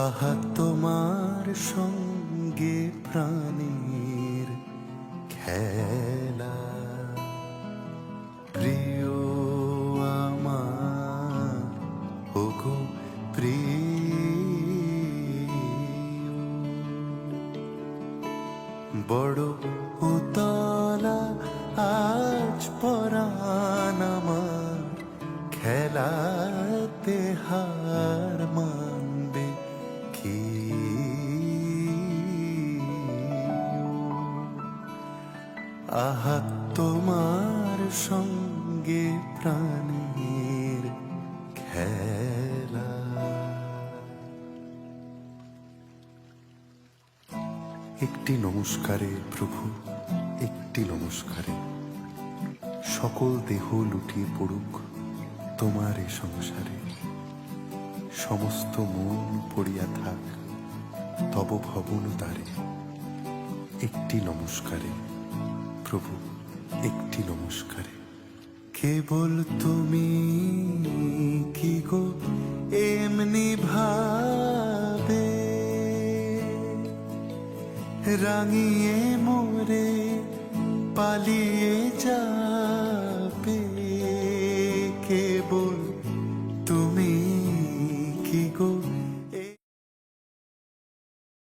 আহা তোমার সঙ্গে প্রাণীর খেলা, প্রিয় আমার ওগো প্রিয়, বড় উতলা আজ পরাণ আমার, খেলাতে হার মানবে কি? আহা তোমার সঙ্গে প্রাণীর খেলা। একটি নমস্কারে প্রভু, একটি নমস্কারে সকল দেহ লুটিয়ে পড়ুক তোমার এ সংসারে, সমস্ত মন পড়িয়া থাক তব ভবন দ্বারে। একটি নমস্কারে প্রভু, একটি নমস্কারে। কেবল তুমি কি গো এমনি ভাবে রাঙিয়ে মোরে পালিয়ে যা,